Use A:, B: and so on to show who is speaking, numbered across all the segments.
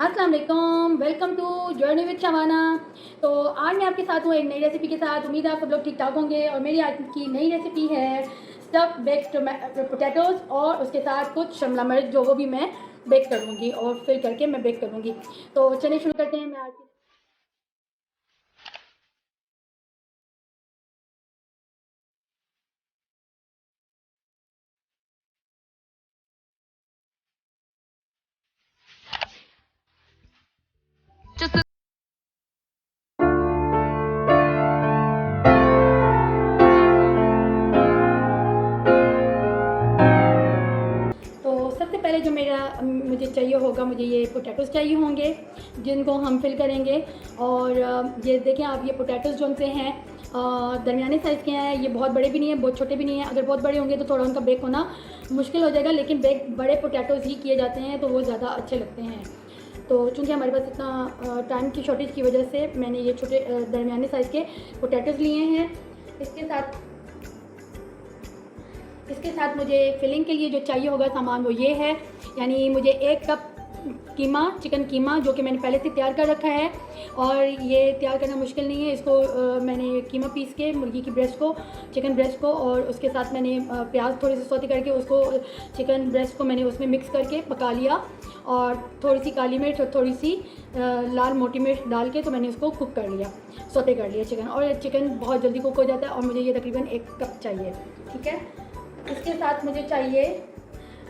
A: अस्सलाम वालेकुम, welcome to journey with Shabana. तो आज मैं आपके साथ हूँ एक नई रेसिपी के साथ। उम्मीद है आप सब लोग ठीक ठाक होंगे। और मेरी आज की नई रेसिपी है स्टफ बेक्ड पोटैटोज़ और उसके साथ कुछ शिमला मिर्च, जो वो भी मैं बेक करूँगी और फिल करके मैं बेक करूँगी। तो चलिए शुरू करते हैं। मैं आज तो सबसे पहले जो मेरा मुझे चाहिए होगा, मुझे ये पोटैटोज़ चाहिए होंगे जिनको हम फिल करेंगे। और ये देखें आप, ये पोटैटोज़ जो से हैं दरमियाने साइज़ के हैं। ये बहुत बड़े भी नहीं हैं, बहुत छोटे भी नहीं हैं। अगर बहुत बड़े होंगे तो थोड़ा उनका बेक होना मुश्किल हो जाएगा, लेकिन बेक बड़े पोटैटोज़ ही किए जाते हैं तो वो ज़्यादा अच्छे लगते हैं। तो चूँकि हमारे पास इतना टाइम की शॉर्टेज की वजह से मैंने ये छोटे दरमियाने साइज़ के पोटैटोज़ लिए हैं। इसके साथ मुझे फिलिंग के लिए जो चाहिए होगा सामान वो ये है, यानी मुझे 1 कप कीमा, चिकन कीमा, जो कि मैंने पहले से तैयार कर रखा है। और ये तैयार करना मुश्किल नहीं है। इसको मैंने कीमा पीस के मुर्गी की ब्रेस्ट को, चिकन ब्रेस्ट को, और उसके साथ मैंने प्याज थोड़ी सी सौते करके उसको, चिकन ब्रेस्ट को मैंने उसमें मिक्स करके पका लिया। और थोड़ी सी काली मिर्च और थोड़ी सी लाल मोटी मिर्च डाल के तो मैंने उसको कुक कर लिया, सौते कर लिया चिकन। और चिकन बहुत जल्दी कुक हो जाता है। और मुझे ये तकरीबन 1 कप चाहिए, ठीक है। इसके साथ मुझे चाहिए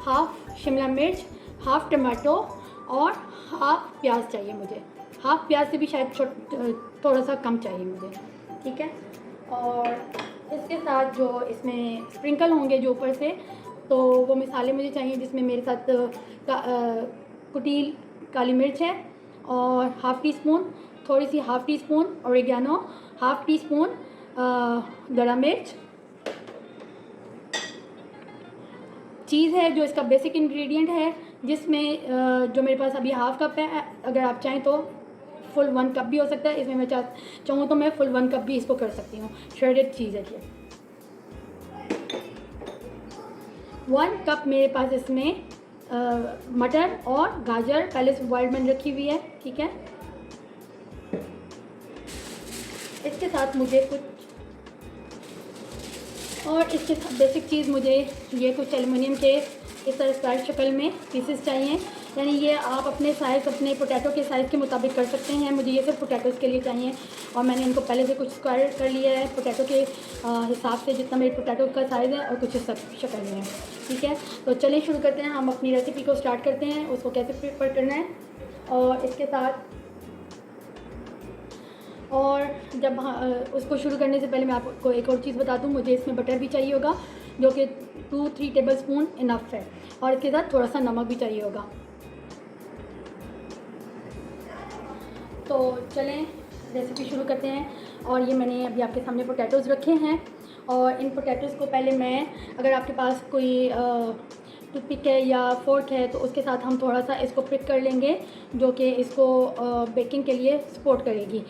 A: हाफ़ शिमला मिर्च, हाफ़ टमाटो और हाफ़ प्याज चाहिए मुझे। हाफ़ प्याज से भी शायद थोड़ा सा कम चाहिए मुझे, ठीक है। और इसके साथ जो इसमें स्प्रिंकल होंगे जो ऊपर से, तो वो मसाले मुझे चाहिए, जिसमें मेरे साथ कुटी काली मिर्च है और हाफ़ टी स्पून, थोड़ी सी half teaspoon oregano, half teaspoon दड़ा मिर्च, चीज़ है जो इसका बेसिक इंग्रेडिएंट है, जिसमें जो मेरे पास अभी हाफ़ कप है। अगर आप चाहें तो फुल 1 कप भी हो सकता है। इसमें मैं चाहूँ तो मैं फुल 1 कप भी इसको कर सकती हूँ। श्रेडेड चीज़ है ये। 1 कप मेरे पास इसमें मटर और गाजर पहले से बॉइल्ड मैंने रखी हुई है, ठीक है। इसके साथ मुझे कुछ और इसके साथ बेसिक चीज़, मुझे ये कुछ एलुमिनियम के इस तरह स्क्वायर शक्ल में पीसेस चाहिए। यानी ये आप अपने साइज़, अपने पोटैटो के साइज़ के मुताबिक कर सकते हैं। मुझे ये सिर्फ पोटैटोज़ के लिए चाहिए और मैंने इनको पहले से कुछ स्क्वायर कर लिया है पोटैटो के हिसाब से, जितना मेरे पोटैटो का साइज़ है, और कुछ इस शक्ल में है, ठीक है। तो चलिए शुरू करते हैं। हम अपनी रेसिपी को स्टार्ट करते हैं, उसको कैसे प्रिपेयर करना है। और इसके साथ, और जब उसको शुरू करने से पहले मैं आपको एक और चीज़ बता दूँ, मुझे इसमें बटर भी चाहिए होगा, जो कि 2-3 टेबल स्पून इनफ है। और इसके साथ थोड़ा सा नमक भी चाहिए होगा। तो चलें रेसिपी शुरू करते हैं। और ये मैंने अभी आपके सामने पोटैटोज़ रखे हैं। और इन पोटैटोज़ को पहले मैं, अगर आपके पास कोई टूथपिक है या फोर्क है तो उसके साथ हम थोड़ा सा इसको पिक कर लेंगे, जो कि इसको बेकिंग के लिए सपोर्ट करेगी।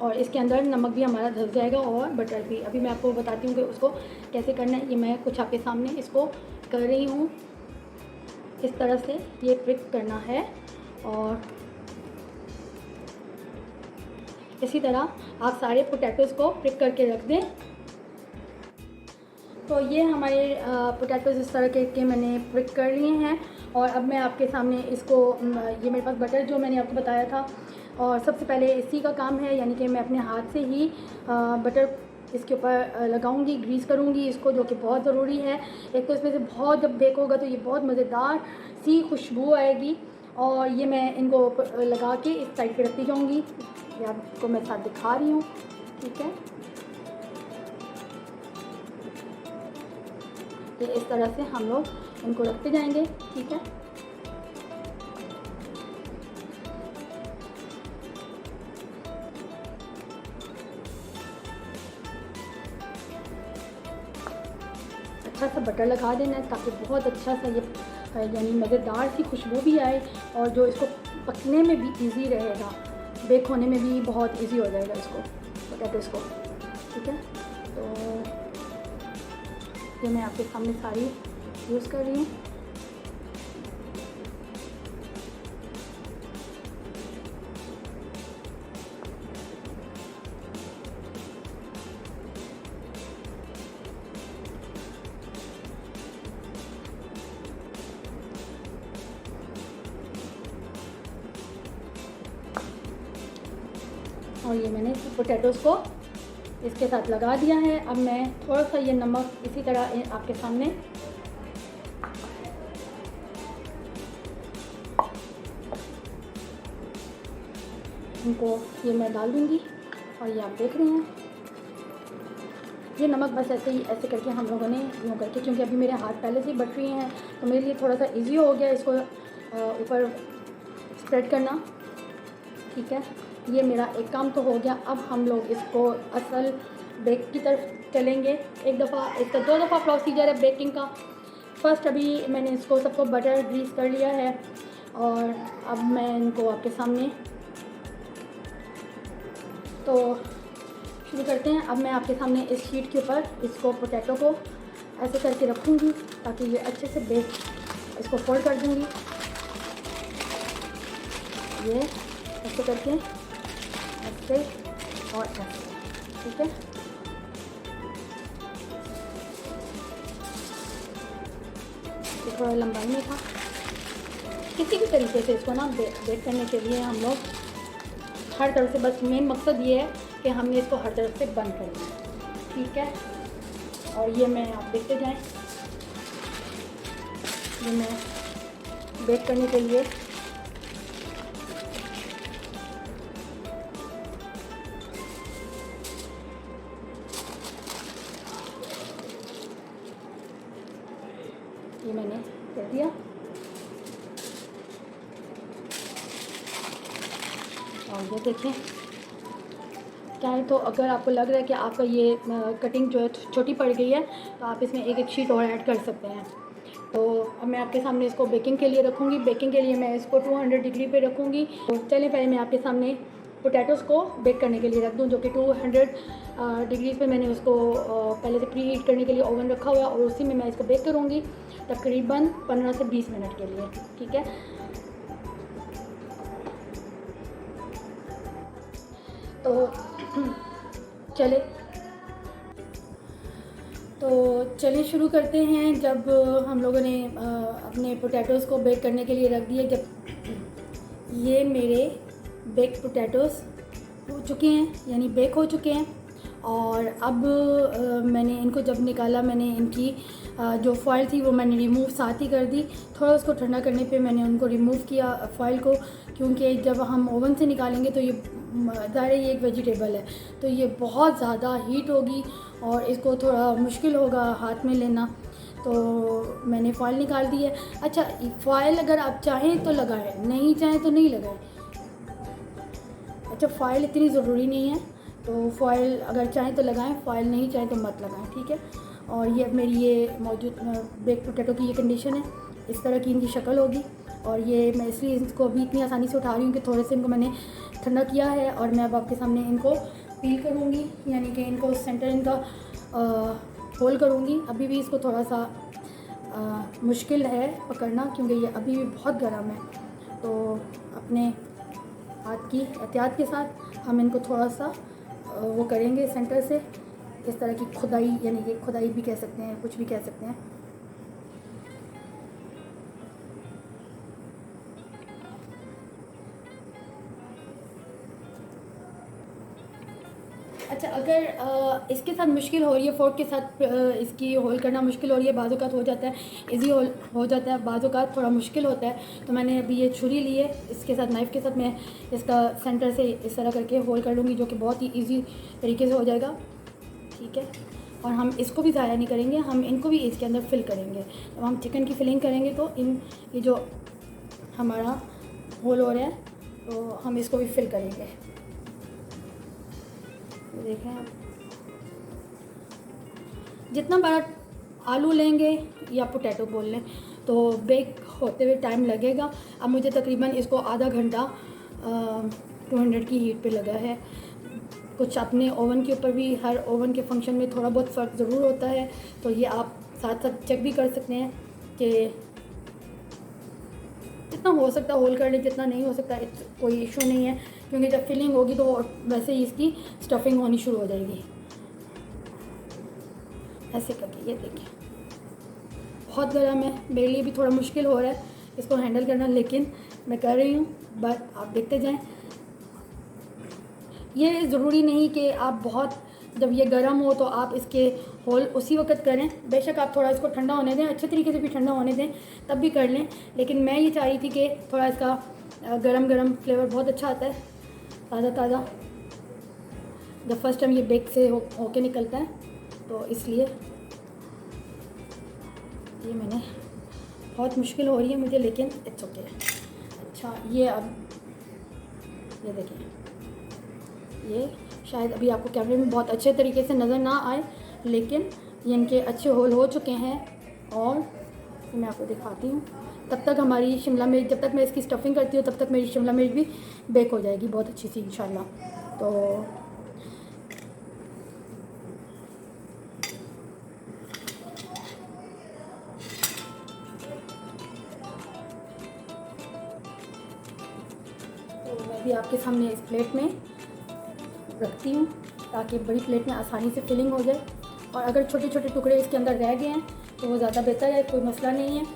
A: और इसके अंदर नमक भी हमारा धस जाएगा और बटर भी। अभी मैं आपको बताती हूँ कि उसको कैसे करना है। ये मैं कुछ आपके सामने इसको कर रही हूँ। इस तरह से ये पिक करना है और इसी तरह आप सारे पोटैटोज़ को पिक करके रख दें। तो ये हमारे पोटैटोज़ इस तरह के मैंने पिक कर लिए हैं। और अब मैं आपके सामने इसको, ये मेरे पास बटर जो मैंने आपको बताया था, और सबसे पहले इसी का काम है, यानी कि मैं अपने हाथ से ही बटर इसके ऊपर लगाऊंगी, ग्रीस करूंगी इसको, जो कि बहुत ज़रूरी है। एक तो इसमें से बहुत, जब बेक होगा तो ये बहुत मज़ेदार सी खुशबू आएगी। और ये मैं इनको लगा के इस साइड पे रखती जाऊंगी। ये आपको मैं साथ दिखा रही हूँ, ठीक है। तो इस तरह से हम लोग इनको रखते जाएंगे, ठीक है। अच्छा सा बटर लगा देना है, ताकि बहुत अच्छा सा ये यानी मज़ेदार सी खुशबू भी आए, और जो इसको पकने में भी इजी रहेगा, बेक होने में भी बहुत इजी हो जाएगा इसको, पोटैटोज़ को, ठीक है। तो ये मैं आपके सामने सारी यूज़ कर रही हूँ। और ये मैंने पोटैटोज़ को इसके साथ लगा दिया है। अब मैं थोड़ा सा ये नमक इसी तरह आपके सामने इनको ये मैं डाल दूँगी। और ये आप देख रहे हैं ये नमक बस ऐसे करके हम लोगों ने यूँ करके, क्योंकि अभी मेरे हाथ पहले से ही बट रही हैं तो मेरे लिए थोड़ा सा इजी हो गया इसको ऊपर स्प्रेड करना। ठीक है, ये मेरा एक काम तो हो गया। अब हम लोग इसको असल बेक की तरफ चलेंगे। एक दफ़ा इसका 2 दफ़ा प्रोसीजर है बेकिंग का। फ़र्स्ट अभी मैंने इसको सबको बटर ग्रीस कर लिया है और अब मैं इनको आपके सामने तो शुरू करते हैं। अब मैं आपके सामने इस शीट के ऊपर इसको पोटैटो को ऐसे करके रखूँगी ताकि ये अच्छे से बेक, इसको फोल्ड कर दूँगी ये ऐसे करके, ऐसे और ऐसे। ठीक है, ये थोड़ा लंबाई में था। किसी भी तरीके से इसको ना बेक करने के लिए हम लोग हर तरफ से, बस मेन मकसद ये है कि हमने इसको हर तरफ से बंद कर लिया। ठीक है, और ये मैं आप देखते जाएं, ये मैं बेक करने के लिए ये मैंने कर दिया। और ये देखें, चाहे तो अगर आपको लग रहा है कि आपका ये कटिंग जो है छोटी पड़ गई है तो आप इसमें एक शीट और ऐड कर सकते हैं। तो अब मैं आपके सामने इसको बेकिंग के लिए रखूँगी। बेकिंग के लिए मैं इसको 200 डिग्री पे रखूँगी। तो चलिए पहले मैं आपके सामने पोटैटोज़ को बेक करने के लिए रख दूँ, जो कि 200 डिग्री पे मैंने उसको पहले से प्री हीट करने के लिए ओवन रखा हुआ है और उसी में मैं इसको बेक करूँगी तकरीबन 15 से 20 मिनट के लिए। ठीक है, तो चलिए शुरू करते हैं। जब हम लोगों ने अपने पोटैटोज़ को बेक करने के लिए रख दिए, जब ये मेरे बेक पोटैटोज़ हो चुके हैं, यानी बेक हो चुके हैं, और अब मैंने इनको जब निकाला, मैंने इनकी जो फॉइल थी वो मैंने रिमूव साथ ही कर दी। थोड़ा उसको ठंडा करने पे मैंने उनको रिमूव किया फॉइल को, क्योंकि जब हम ओवन से निकालेंगे तो ये ज़ाहिर ये एक वेजिटेबल है तो ये बहुत ज़्यादा हीट होगी और इसको थोड़ा मुश्किल होगा हाथ में लेना, तो मैंने फ़ॉइल निकाल दी है। अच्छा, फ़ॉइल अगर आप चाहें तो लगाएं, नहीं चाहें तो नहीं लगाएं। अच्छा, फ़ॉइल इतनी ज़रूरी नहीं है, तो फ़ॉइल अगर चाहें तो लगाएं, फ़ॉइल नहीं चाहें तो मत लगाएं। ठीक है, और ये मेरी ये मौजूद बेक पोटैटो की ये कंडीशन है, इस तरह की इनकी शक्ल होगी। और ये मैं इसलिए इसको अभी इतनी आसानी से उठा रही हूँ कि थोड़े से इनको मैंने ठंडा किया है और मैं अब आपके सामने इनको पील करूँगी, यानी कि इनको सेंटर इनका होल करूँगी। अभी भी इसको थोड़ा सा मुश्किल है पकड़ना क्योंकि ये अभी भी बहुत गर्म है, तो अपने हाथ की एहतियात के साथ हम इनको थोड़ा सा वो करेंगे सेंटर से, इस तरह की खुदाई, यानी कि खुदाई भी कह सकते हैं, कुछ भी कह सकते हैं। अच्छा, अगर इसके साथ मुश्किल हो रही है, फोर्क के साथ इसकी होल करना मुश्किल हो रही है, बाज़ औक़ात हो जाता है इजी होल हो जाता है, बाज़ औक़ात थोड़ा मुश्किल होता है, तो मैंने अभी ये छुरी ली है, इसके साथ नाइफ़ के साथ मैं इसका सेंटर से इस तरह करके होल कर लूँगी, जो कि बहुत ही ईजी तरीके से हो जाएगा। ठीक है, और हम इसको भी ज़ाया नहीं करेंगे, हम इनको भी इसके अंदर फिल करेंगे। जब हम चिकन की फिलिंग करेंगे तो ये जो हमारा होल हो रहा है तो हम इसको भी फिल करेंगे। देखें आप, जितना बड़ा आलू लेंगे या पोटैटो बोल लें तो बेक होते हुए टाइम लगेगा। अब मुझे तकरीबन इसको आधा घंटा 200 की हीट पे लगा है। कुछ अपने ओवन के ऊपर भी, हर ओवन के फंक्शन में थोड़ा बहुत फ़र्क ज़रूर होता है, तो ये आप साथ साथ चेक भी कर सकते हैं कि जितना हो सकता होल कर लें, जितना नहीं हो सकता कोई इशू नहीं है, क्योंकि जब फिलिंग होगी तो वैसे ही इसकी स्टफिंग होनी शुरू हो जाएगी। ऐसे करके ये देखिए, बहुत गर्म है, मेरे लिए भी थोड़ा मुश्किल हो रहा है इसको हैंडल करना, लेकिन मैं कर रही हूँ, बस आप देखते जाएं। ये ज़रूरी नहीं कि आप बहुत जब ये गर्म हो तो आप इसके होल उसी वक्त करें। बेशक आप थोड़ा इसको ठंडा होने दें, अच्छे तरीके से भी ठंडा होने दें, तब भी कर लें। लेकिन मैं ये चाह रही थी कि थोड़ा इसका गरम गरम फ्लेवर बहुत अच्छा आता है, ताज़ा ताज़ा जब फर्स्ट टाइम ये बेक से होके निकलता है, तो इसलिए ये मैंने बहुत मुश्किल हो रही है मुझे, लेकिन इट्स ओके। अच्छा, ये अब ये देखिए, ये शायद अभी आपको कैमरे में बहुत अच्छे तरीके से नज़र ना आए, लेकिन ये इनके अच्छे होल हो चुके हैं। और मैं आपको दिखाती हूँ। तब तक हमारी शिमला मिर्च, जब तक मैं इसकी स्टफिंग करती हूँ तब तक मेरी शिमला मिर्च भी बेक हो जाएगी बहुत अच्छी सी इंशाल्लाह। तो मैं भी आपके सामने इस प्लेट में रखती हूँ ताकि बड़ी प्लेट में आसानी से फिलिंग हो जाए। और अगर छोटे छोटे टुकड़े इसके अंदर रह गए हैं तो वो ज़्यादा बेहतर है, कोई मसला नहीं है।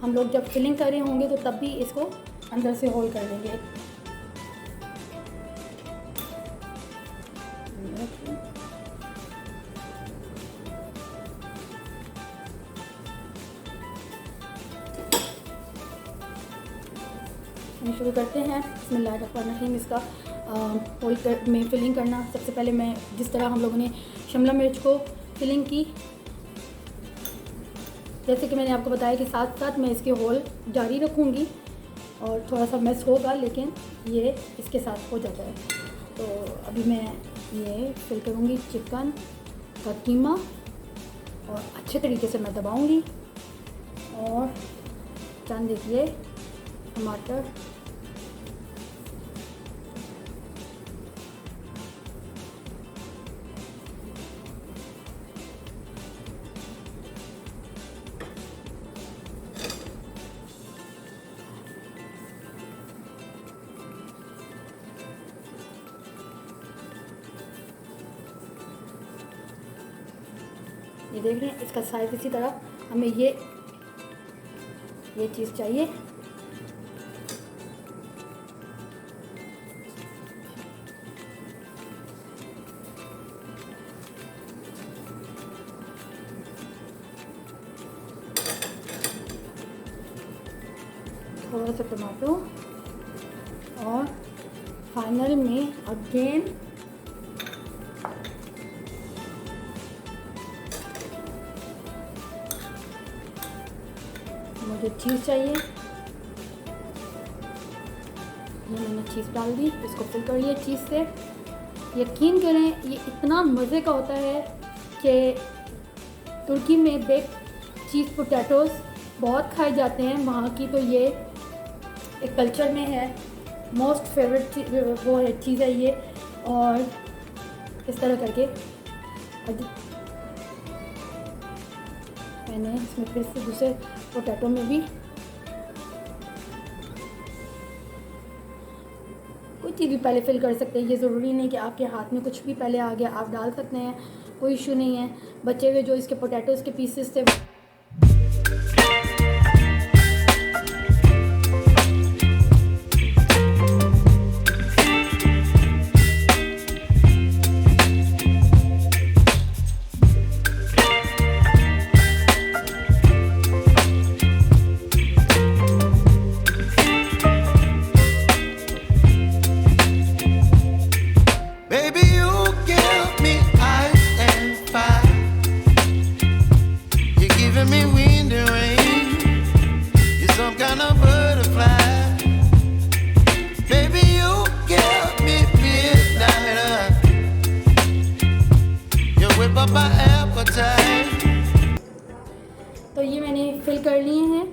A: हम लोग जब फिलिंग कर रहे होंगे तो तब भी इसको अंदर से होल कर लेंगे। शुरू करते हैं। बिस्मिल्लाहिर्रहमानिर्रहीम। इसका होल में फिलिंग करना। सबसे पहले मैं जिस तरह हम लोगों ने शिमला मिर्च को फिलिंग की, जैसे कि मैंने आपको बताया कि साथ साथ मैं इसके होल जारी रखूँगी और थोड़ा सा मैस होगा, लेकिन ये इसके साथ हो जाता है। तो अभी मैं ये फिल करूँगी चिकन का कीमा और अच्छे तरीके से मैं दबाऊँगी। और चंद देखिए टमाटर, ये देख रहे हैं इसका साइज इसी तरह। हमें ये चीज़ चाहिए। थोड़ा सा टमाटो और फाइनल में अगेन मुझे चीज़ चाहिए। ये मैंने चीज़ डाल दी, इसको फिल कर लिया चीज़ से। यकीन करें ये इतना मज़े का होता है कि तुर्की में बेक चीज़ पोटैटोज़ बहुत खाए जाते हैं वहाँ की, तो ये एक कल्चर में है, मोस्ट फेवरेट वो है चीज़ है ये। और इस तरह करके मैंने इसमें फिर से दूसरे पोटैटो में भी कोई चीज़ भी पहले फिल कर सकते हैं। ये ज़रूरी नहीं कि आपके हाथ में कुछ भी पहले आ गया, आप डाल सकते हैं, कोई इशू नहीं है। बचे हुए जो इसके पोटैटोज़ के पीसेस थे तो ये मैंने फिल कर लिए हैं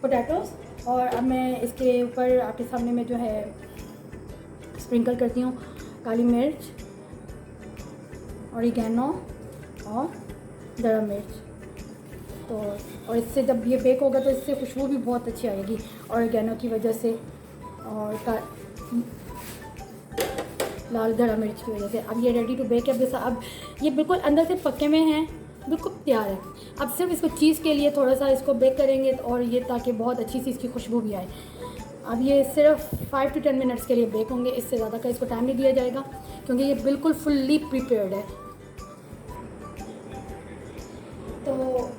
A: पोटैटोज़। और अब मैं इसके ऊपर आपके सामने में जो है स्प्रिंकल करती हूँ काली मिर्च, ऑरिगेनो और गरम मिर्च। तो और इससे जब ये बेक होगा तो इससे खुशबू भी बहुत अच्छी आएगी ऑरिगेनो की वजह से और लाल गरम मिर्च की वजह से। अब ये रेडी टू बेक है। अब ये बिल्कुल अंदर से पके में हैं, बिल्कुल तैयार है। अब सिर्फ इसको चीज़ के लिए थोड़ा सा इसको बेक करेंगे और ये ताकि बहुत अच्छी सी इसकी खुशबू भी आए। अब ये सिर्फ 5 to 10 मिनट्स के लिए बेक होंगे, इससे ज़्यादा का इसको टाइम नहीं दिया जाएगा क्योंकि ये बिल्कुल फुल्ली प्रिपेयर्ड है। तो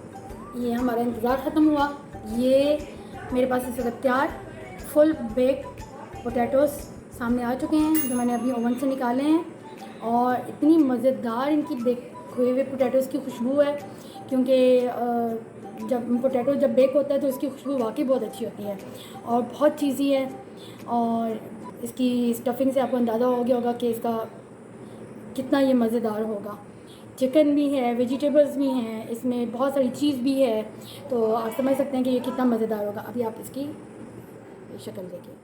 A: ये हमारा इंतज़ार ख़त्म हुआ। ये मेरे पास इस वक्त तैयार फुल बेक पोटैटोज़ सामने आ चुके हैं जो मैंने अभी ओवन से निकाले हैं, और इतनी मज़ेदार इनकी बेक हुए हुए पोटैटोज़ की खुशबू है क्योंकि जब पोटैटो जब बेक होता है तो इसकी खुशबू वाकई बहुत अच्छी होती है और बहुत चीज़ी है। और इसकी स्टफिंग से आपको अंदाज़ा हो गया होगा कि इसका कितना ये मज़ेदार होगा। चिकन भी है, वेजिटेबल्स भी हैं, इसमें बहुत सारी चीज़ भी है, तो आप समझ सकते हैं कि ये कितना मज़ेदार होगा। अभी आप इसकी शक्ल देखिए।